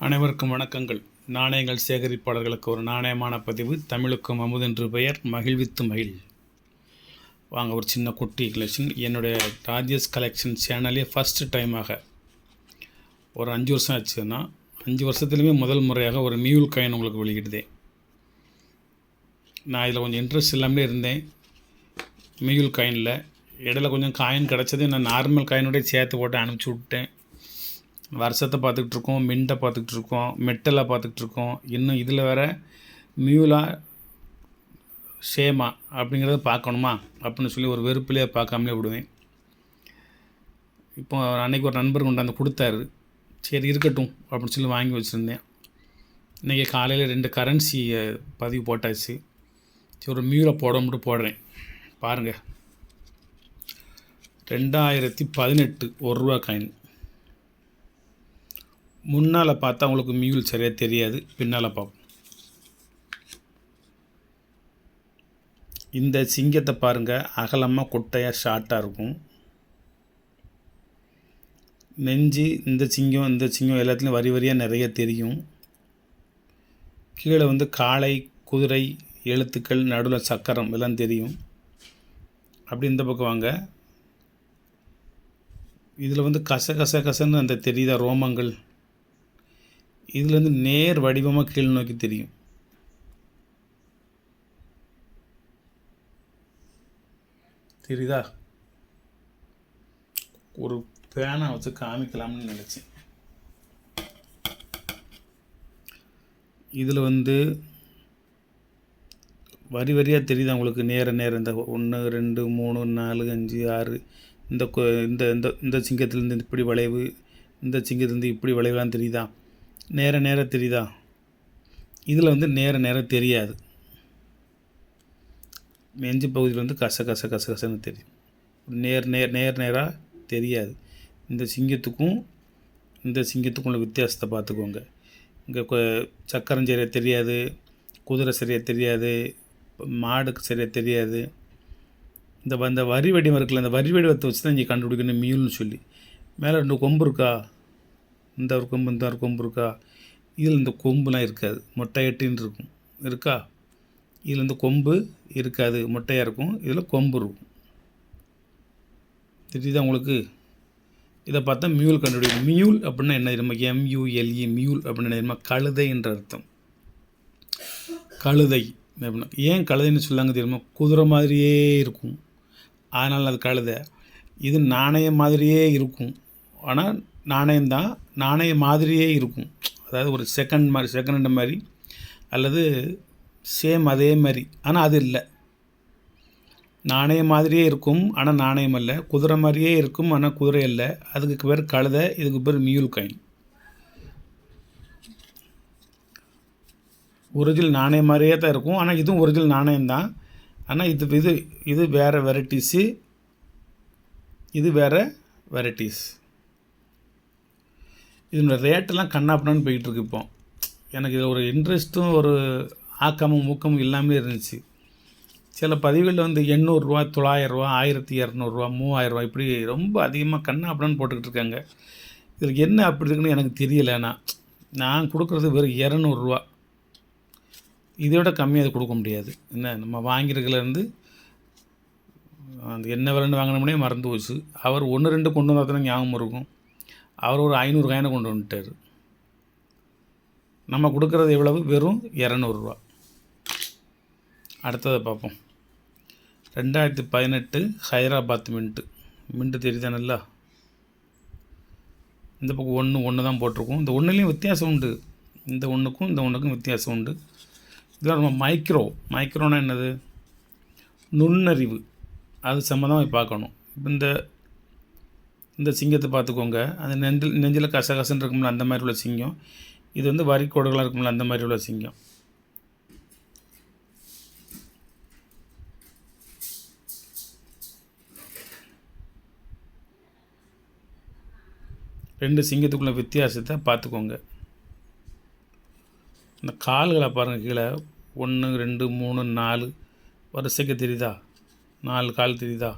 அனைவருக்கும் வணக்கங்கள். நாணயங்கள் சேகரிப்பாளர்களுக்கு ஒரு நாணயமான பதிவு. தமிழுக்கும் அமுதென்று பெயர், மகிழ்வித்து மகிழ். வாங்க ஒரு சின்ன குட்டி கலெக்ஷன். என்னுடைய ராஜேஷ் கலெக்ஷன் சேனலே ஃபஸ்ட்டு டைமாக ஒரு 5 வருஷம் ஆச்சுன்னா 5 வருஷத்துலையுமே முதல் முறையாக ஒரு மியூல் காயின் உங்களுக்கு வெளியிடுதேன். நான் இதில் கொஞ்சம் இன்ட்ரெஸ்ட் இல்லாமலே இருந்தேன். மியூல் காயினில் இடையில கொஞ்சம் காயின் கிடச்சது. நான் நார்மல் காயினோடய சேர்த்து போட்டு அனுப்பிச்சி விட்டேன். வருஷத்தை பார்த்துக்கிட்டு இருக்கோம், மின்ட்டை பார்த்துக்கிட்டு இருக்கோம், மெட்டலை பார்த்துக்கிட்டு இருக்கோம். இன்னும் இதில் வேறு மியூலா ஷேமா அப்படிங்கிறத பார்க்கணுமா அப்படின்னு சொல்லி ஒரு வெறுப்பிலே பார்க்காமலே விடுவேன். இப்போ அன்றைக்கி ஒரு நண்பர் கொண்டாந்து கொடுத்தாரு. சரி இருக்கட்டும் அப்படின்னு சொல்லி வாங்கி வச்சுருந்தேன். இன்றைக்கி காலையில் 2 கரன்சி பதிவு போட்டாச்சு. சரி ஒரு மியூலை போடுறேன் பாருங்கள். 2018 1 ரூபா காயின். முன்னால் பார்த்தா உங்களுக்கு மியூல் சரியாக தெரியாது, பின்னால் பார்ப்போம். இந்த சிங்கத்தை பாருங்கள், அகலமாக குட்டையாக ஷார்ட்டாக இருக்கும். நெஞ்சு இந்த சிங்கம் எல்லாத்துலேயும் வரி வரியாக நிறைய தெரியும். கீழே காளை, குதிரை எழுத்துக்கள், நடுவில் சக்கரம் எல்லாம் தெரியும். அப்படி இந்த பக்கம் வாங்க. இதில் கசன்னு அந்த தெரியுதா ரோமங்கள். இதுலேருந்து நேர் வடிவமாக கீழ் நோக்கி தெரியும். தெரியுதா? ஒரு பேனா வச்சு காமிக்கலாம்னு நினச்சேன். இதில் வரி வரியாக தெரியுதா உங்களுக்கு? நேர இந்த 1 2 3 4 5 6 இந்த சிங்கத்திலேருந்து இப்படி வளைவு, இந்த சிங்கத்திலேருந்து இப்படி வளைவுலாம் தெரியுதா? நேர தெரியுதா? இதில் நேர தெரியாது. நெஞ்சு பகுதியில் கசன்னு தெரியும். நேராக தெரியாது. இந்த சிங்கத்துக்கும் உள்ள வித்தியாசத்தை பார்த்துக்கோங்க. இங்கே சக்கரம் சரியாக தெரியாது, குதிரை சரியாக தெரியாது, மாடுக்கு சரியாக தெரியாது. இந்த வரி வடிவம் இருக்குல்ல, இந்த வரி வடிவத்தை வச்சு தான் இங்கே கண்டுபிடிக்கணும் மியூல்னு சொல்லி. மேலே 2 கொம்பு இருக்கா, இந்த ஒரு கொம்பு இருக்கா? இதில் இந்த கொம்புலாம் இருக்காது, மொட்டையட்டின்னு இருக்கும். இருக்கா? இதில் கொம்பு இருக்காது, மொட்டையாக இருக்கும். இதில் கொம்பு இருக்கும். தெரியுதா உங்களுக்கு? இதை பார்த்தா மியூல் கண்டுபிடிக்கும். மியூல் அப்படின்னா என்ன தெரியுமா? MULE மியூல் அப்படின்னா என்ன தெரியுமா? கழுதை என்ற அர்த்தம். கழுதை அப்படின்னா ஏன் கழுதைன்னு சொல்லாங்க தெரியுமா? குதிரை மாதிரியே இருக்கும், அதனால் அது கழுதை. இது நாணயம் மாதிரியே இருக்கும், ஆனால் நாணயம்தான், நாணயம் மாதிரியே இருக்கும். அதாவது ஒரு செகண்ட் மாதிரி அல்லது சேம் அதே மாதிரி, ஆனால் அது இல்லை. நாணயம் மாதிரியே இருக்கும், ஆனால் நாணயம் அல்ல. குதிரை மாதிரியே இருக்கும், ஆனால் குதிரை இல்லை. அதுக்கு பேர் கழுதை, இதுக்கு பேர் மியூல் காயின். ஒரிஜினல் நாணயம் மாதிரியே தான் இருக்கும், ஆனால் இதுவும் ஒரிஜினல் நாணயம்தான். ஆனால் இது வேறு வெரைட்டிஸு, இது வேறு வெரைட்டிஸ். இதனோட ரேட்டெல்லாம் கண்ணாப்பண்ணான்னு போயிட்டுருக்கு. இப்போ எனக்கு இதில் ஒரு இன்ட்ரெஸ்ட்டும் ஒரு ஆக்கமும் ஊக்கமும் இல்லாமல் இருந்துச்சு. சில பதிவுகளில் 800 ரூபா, 900 ரூபா, 1200 ரூபா, 3000 இப்படி ரொம்ப அதிகமாக கண்ணாப்பண்ணான்னு போட்டுக்கிட்டு இருக்காங்க. இதில் என்ன அப்படி இருக்குன்னு எனக்கு தெரியலை. நான் கொடுக்குறது வெறும் 200 ரூபா. இதோட கம்மியாக அது கொடுக்க முடியாது. என்ன நம்ம வாங்கியிருக்கலேருந்து அந்த என்ன விலைன்னு வாங்கினோம்னே மறந்து போச்சு. அவர் 1 2 கொண்டு வந்தால் தானே ஞாபகம் இருக்கும். அவர் ஒரு 500 காயினை கொண்டு வந்துட்டார். நம்ம கொடுக்குறது எவ்வளவு? வெறும் 200 ரூபா. அடுத்ததை பார்ப்போம். 2018 ஹைதராபாத் மின்ட்டு தெரியுதா நல்லா? இந்த பக்கம் ஒன்று தான் போட்டிருக்கோம். இந்த ஒன்றுலேயும் வித்தியாசம் உண்டு. இந்த ஒன்றுக்கும் வித்தியாசம் உண்டு. இதெல்லாம் ரொம்ப மைக்ரோனா என்னது? நுண்ணறிவு. அது சம்மந்தமாக பார்க்கணும். இந்த சிங்கத்தை பார்த்துக்கோங்க. அது நெஞ்சில் கசன்னு இருக்கும்ல, அந்த மாதிரி உள்ள சிங்கம். இது வரிக்கோடுகளாக இருக்கும்ல, அந்த மாதிரி உள்ள சிங்கம். ரெண்டு சிங்கத்துக்குள்ள வித்தியாசத்தை பார்த்துக்கோங்க. இந்த கால்களை பாருங்கள். கீழே 1 2 3 4 வரிசைக்கு தெரியுதா? 4 கால் தெரியுதா?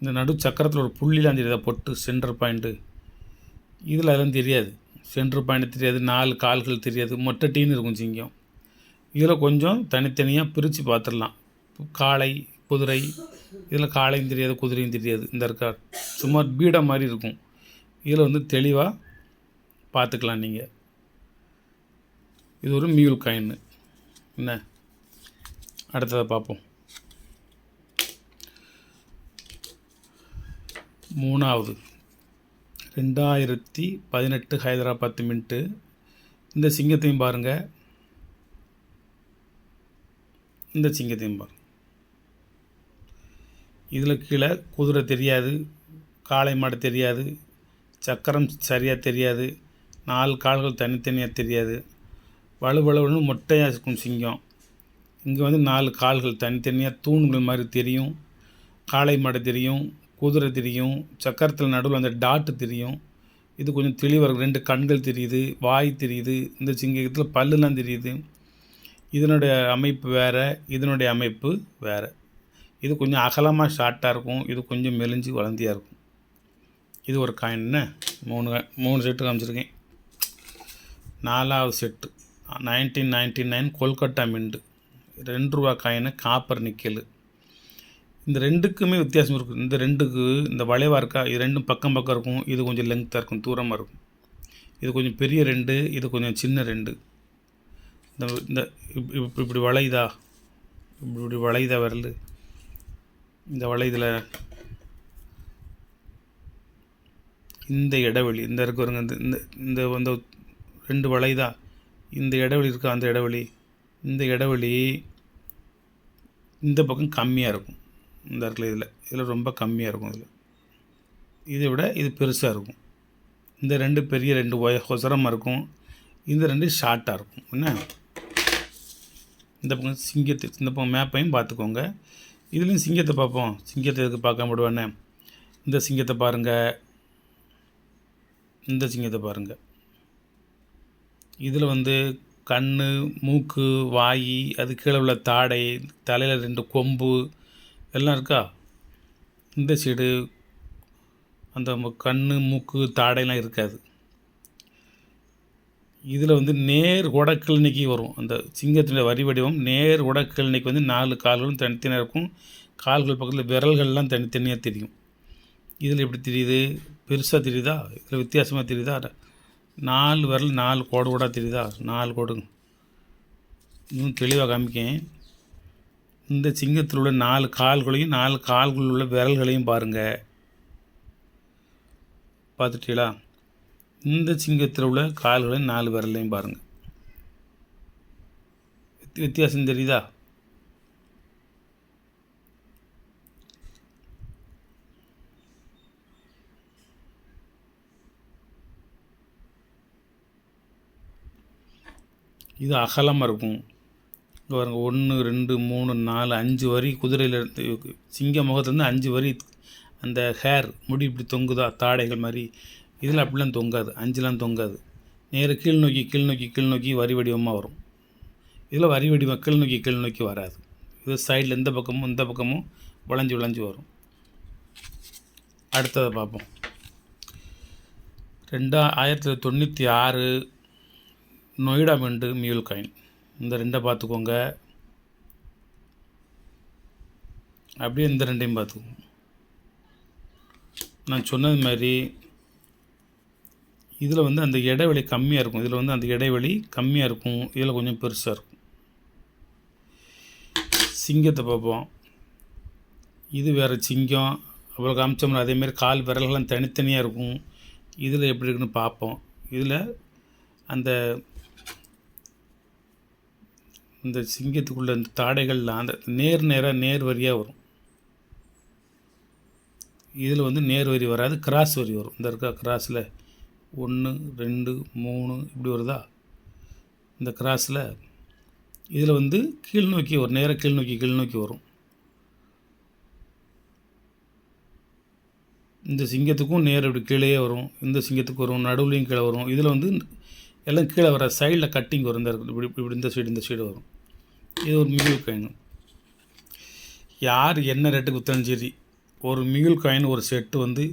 இந்த நடு சக்கரத்தில் ஒரு புள்ளிலாம் தெரியுதா? பொட்டு சென்டர் பாயிண்ட்டு. இதில் அதெல்லாம் தெரியாது. சென்ட்ரு பாயிண்ட் தெரியாது, 4 கால்கள் தெரியாது, மொட்டை டீன்னு இருக்கும் சிங்கம். இதில் கொஞ்சம் தனித்தனியாக பிரித்து பார்த்துடலாம். காளை, குதிரை, இதில் காளையும் தெரியாது, குதிரையும் தெரியாது. இந்த இருக்கா சும்மா பீடம் மாதிரி இருக்கும். இதில் வந்து தெளிவாக பார்த்துக்கலாம் நீங்கள். இது ஒரு மியூல் காயின். என்ன, அடுத்ததை பார்ப்போம். 3வது 2018 ஹைதராபாத் மின்ட்டு. இந்த சிங்கத்தையும் பாருங்கள், இந்த சிங்கத்தையும் பாருங்கள். இதில் கீழே குதிரை தெரியாது, காளை மாடு தெரியாது, சக்கரம் சரியாக தெரியாது, 4 கால்கள் தனித்தனியாக தெரியாது, வலுவலுன்னு மொட்டையாக இருக்கும் சிங்கம். இங்கே வந்து 4 கால்கள் தனித்தனியாக தூண்கள் மாதிரி தெரியும், காளை மாடு தெரியும், குதிரை தெரியும், சக்கரத்தில் நடுவில் அந்த டாட்டு தெரியும். இது கொஞ்சம் தெளிவாக இருக்கும். 2 கண்கள் தெரியுது, வாய் தெரியுது, இந்த சிங்கத்தில் பல்லுலாம் தெரியுது. இதனுடைய அமைப்பு வேறு, இதனுடைய அமைப்பு வேறு. இது கொஞ்சம் அகலமாக ஷார்ட்டாக இருக்கும், இது கொஞ்சம் மெலிஞ்சு வளர்ந்தியாக இருக்கும். இது ஒரு காயின். என்ன, 3 செட்டு காமிச்சிருக்கேன். 4வது set 1999 Kolkata mint, ₹2 coin, copper nickel. இந்த 2க்குமே வித்தியாசம் இருக்குது. இந்த 2க்கு இந்த வளைவாக இருக்கா, இது 2ம் பக்கம் பக்கம் இருக்கும், இது கொஞ்சம் லெங்க்த்தாக இருக்கும், தூரமாக இருக்கும். இது கொஞ்சம் பெரிய 2, இது கொஞ்சம் சின்ன 2. இந்த இப்படி வளையுதா, இப்படி வளையுதா வரல, இந்த வளையதில் இந்த இடைவெளி இந்த இருக்கு வருங்க, இந்த இந்த இந்த 2 வளையுதா, இந்த இடைவெளி இருக்கா, அந்த இடைவெளி, இந்த இடைவெளி இந்த பக்கம் கம்மியாக இருக்கும். இந்த இடத்துல இதில் ரொம்ப கம்மியாக இருக்கும். இதை விட இது பெருசாக இருக்கும். இந்த 2 பெரிய 2 ஒசரமாக இருக்கும், இந்த 2 ஷார்ட்டாக இருக்கும். என்ன, இந்த பக்கம் சிங்கத்தை, இந்த பக்கம் மேப்பையும் பார்த்துக்கோங்க. இதுலேயும் சிங்கத்தை பார்ப்போம். சிங்கத்தை எதுக்கு பார்க்க முடியுவானே, இந்த சிங்கத்தை பாருங்கள், இந்த சிங்கத்தை பாருங்கள். இதில் வந்து கண், மூக்கு, வாய், அது கீழே உள்ள தாடை, தலையில் 2 கொம்பு எல்லாம் இருக்கா. இந்த சைடு அந்த கண், மூக்கு, தாடையெல்லாம் இருக்காது. இதில் வந்து நேர் உடக்கிழனைக்கு வரும். அந்த சிங்கத்தினுடைய வரி வடிவம் நேர் உடக்கிழனைக்கு வந்து 4 கால்களும் தனித்தனியாக இருக்கும். கால்கள் பக்கத்தில் விரல்கள்லாம் தனித்தனியாக தெரியும். இதில் எப்படி தெரியுது, பெருசாக தெரியுதா, இதில் வித்தியாசமாக தெரியுதா, 4 விரல் 4 கோடு கூட தெரியுதா, 4 கோடு. இன்னும் தெளிவாக காமிக்கேன். இந்த சிங்கத்தில் உள்ள 4 கால்களையும் 4 கால்களில் உள்ள விரல்களையும் பாருங்கள். பார்த்துட்டீங்களா, இந்த சிங்கத்தில் உள்ள கால்களையும் 4 விரலையும் பாருங்கள். வித்தியாசம் தெரியுதா. இது அகலமாக இருக்கும். இங்கே பாருங்க, 1 2 3 4 5 வரி குதிரையில் சிங்க முகத்துலேருந்து 5 வரி அந்த ஹேர் முடி இப்படி தொங்குதா, தாடைகள் மாதிரி. இதில் அப்படிலாம் தொங்காது, 5லாம் தொங்காது. நேராக கீழ் நோக்கி வரி வடிவமாக வரும். இதில் வரி வடிவம் கீழ் நோக்கி வராது. இது சைடில் இந்த பக்கமும் வளைஞ்சு வரும். அடுத்ததை பார்ப்போம். 1996 நொய்டா மின்ட்டு மியூல் காயின். இந்த 2 பார்த்துக்கோங்க. அப்படியே இந்த 2ஐயும் பார்த்துக்கோங்க. நான் சொன்னது மாதிரி இதில் வந்து அந்த இடைவெளி கம்மியாக இருக்கும், இதில் வந்து அந்த இடைவெளி கம்மியாக இருக்கும், இதில் கொஞ்சம் பெருசாக இருக்கும். சிங்கத்தை பார்ப்போம். இது வேறு சிங்கம். அவ்வளோ காமிச்சோம்னா அதேமாரி கால் விரல்கள்லாம் தனித்தனியாக இருக்கும். இதில் எப்படி இருக்குன்னு பார்ப்போம். இதில் இந்த சிங்கத்துக்குள்ள அந்த தாடைகள்லாம் அந்த நேர் வரியாக வரும். இதில் வந்து நேர் வரி வராது, கிராஸ் வரி வரும். இந்த இருக்கா கிராஸில் 1 2 3 இப்படி வருதா. இந்த கிராஸில் இதில் வந்து கீழ் நோக்கி வரும், நேராக கீழ் நோக்கி வரும். இந்த சிங்கத்துக்கும் நேர் இப்படி கீழே வரும், இந்த சிங்கத்துக்கு வரும், நடுவுலையும் கீழே வரும். இதில் வந்து எல்லாம் கீழே வர சைடில் கட்டிங் வரும். இந்த இப்படி இந்த சைடு வரும். இது ஒரு மியூல் காயின். யார் என்ன ரேட்டுக்கு விற்றாலும் சரி, ஒரு மியூல் காயின் ஒரு செட்டு வந்து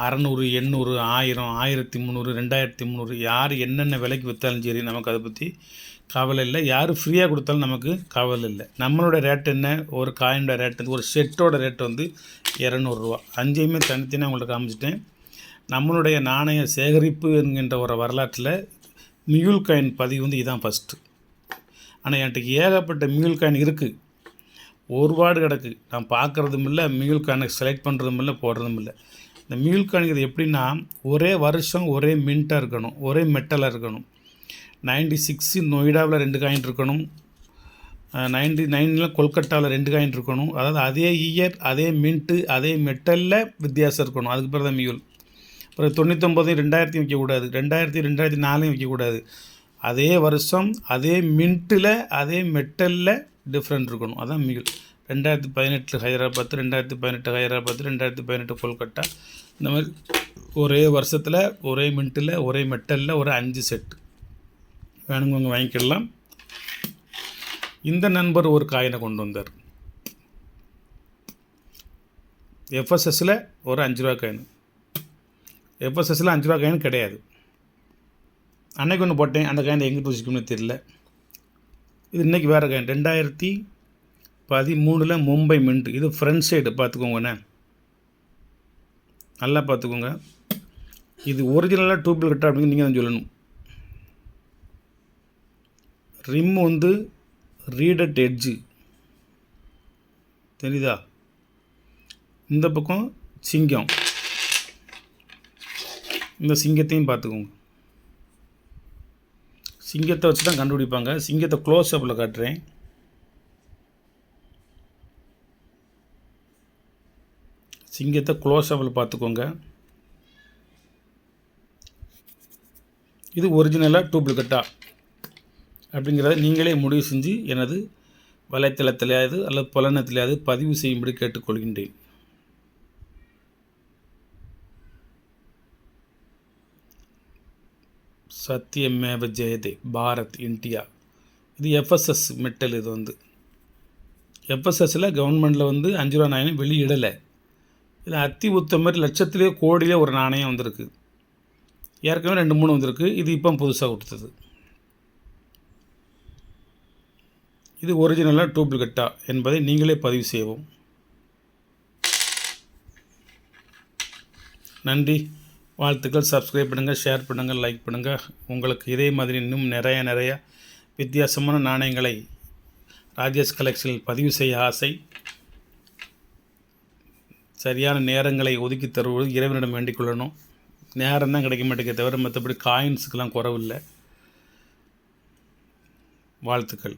600, 800, 1000, 1300, 2300 யார் என்னென்ன விலைக்கு விற்றாலும் சரி நமக்கு அதை பற்றி கவலை இல்லை. யார் ஃப்ரீயாக கொடுத்தாலும் நமக்கு கவலை இல்லை. நம்மளோட ரேட் என்ன, ஒரு காயினோட ரேட் வந்து ஒரு செட்டோட ரேட் வந்து 200 ரூபா. 5ஐயுமே தனித்தனியாக உங்கள்கிட்ட காமிச்சிட்டேன். நம்மளுடைய நாணய சேகரிப்பு என்கின்ற ஒரு வரலாற்றில் மியூல் காயின் பதிவு வந்து இதுதான் ஃபஸ்ட்டு. ஆனால் என்கிட்ட ஏகப்பட்ட மியூல் காயின் இருக்குது, ஒருபாடு கிடக்கு. நான் பார்க்குறதும் இல்லை, மியூல் காயினை செலக்ட் பண்ணுறதும் இல்லை, போடுறதும் இல்லை. இந்த மியூல் காயின் இது எப்படின்னா ஒரே வருஷம் ஒரே மின்ட்டாக இருக்கணும், ஒரே மெட்டலாக இருக்கணும். 96 நொய்டாவில் 2 காயின் இருக்கணும், 99 கொல்கட்டாவில் 2 காயின் இருக்கணும். அதாவது அதே இயர், அதே மின்ட்டு, அதே மெட்டலில் வித்தியாசம் இருக்கணும். அதுக்கு பிறகு தான் மியூல். அப்புறம் 99 2000 வைக்கக்கூடாது, 2000 2004 வைக்கக்கூடாது. அதே வருஷம் அதே மின்ட்டில் அதே மெட்டலில் டிஃப்ரெண்ட் இருக்கணும், அதான் மியூல். 2018 ஹைதராபாத், 2018 ஹைதராபாத், 2018 கொல்கட்டா, இந்த மாதிரி ஒரே வருஷத்தில் ஒரே மின்ட்டில் ஒரே மெட்டலில் ஒரு 5 செட்டு வேணுங்கவங்க வாங்கிக்கலாம். இந்த நண்பர் ஒரு காயினை கொண்டு வந்தார், எஃப்எஸ்எஸில் ஒரு 5 ரூபா காயின். எஃப்எஸ்எஸில் 5 ரூபா காயின் கிடையாது. அன்னைக்கு ஒன்று போட்டேன், அந்த காயின் எங்கே வச்சுக்கணும்னு தெரியல. இது இன்றைக்கி வேறு காயின், 2013 மும்பை மின்ட். இது ஃப்ரண்ட் சைடு பார்த்துக்கோங்கண்ணே, நல்லா பார்த்துக்கோங்க. இது ஒரிஜினலாக டூப்ளிகேட்டா அப்படின்னு நீங்கள் தான் சொல்லணும். ரிம் வந்து ரீடட் எட்ஜு தெரியுதா? இந்த பக்கம் சிங்கம், இந்த சிங்கத்தையும் பார்த்துக்கோங்க. சிங்கத்தை வச்சு தான் கண்டுபிடிப்பாங்க. சிங்கத்தை க்ளோஸ் அப்பில் காட்டுறேன். சிங்கத்தை க்ளோஸ் அப்பில் பார்த்துக்கோங்க. இது ஒரிஜினலாக டூப்ளிகேட்டா அப்படிங்கிறத நீங்களே முடிவு செஞ்சு எனது வலைத்தளத்திலேயாவது அல்லது புலனத்திலேயாவது பதிவு செய்யும்படி கேட்டுக்கொள்கின்றேன். சத்தியமேவ ஜெயதே, பாரத், இந்தியா. இது எஃப்எஸ்எஸ் மெட்டல். இது வந்து எஃப்எஸ்எஸில் கவர்மெண்ட்டில் வந்து 5 ரூபா நாணயம் வெளியிடலை. இதில் அத்தி உத்த மாதிரி லட்சத்திலே கோடியிலே ஒரு நாணயம் வந்திருக்கு. ஏற்கனவே 2-3 வந்திருக்கு. இது இப்போ புதுசாக கொடுத்தது. இது ஒரிஜினலாக டூப்ளிகேட்டா என்பதை நீங்களே பதிவு செய்வோம். நன்றி, வாழ்த்துக்கள். சப்ஸ்கிரைப் பண்ணுங்கள், ஷேர் பண்ணுங்கள், லைக் பண்ணுங்கள். உங்களுக்கு இதே மாதிரி இன்னும் நிறைய வித்தியாசமான நாணயங்களை ராஜேஷ் கலெக்ஷனில் பதிவு செய்ய ஆசை. சரியான நேரங்களை ஒதுக்கி தருவது இறைவனிடம் வேண்டிக் கொள்ளணும். நேரம் தான் கிடைக்க மாட்டேங்க தவிர மற்றபடி காயின்ஸுக்கெல்லாம் குறவில்லை. வாழ்த்துக்கள்.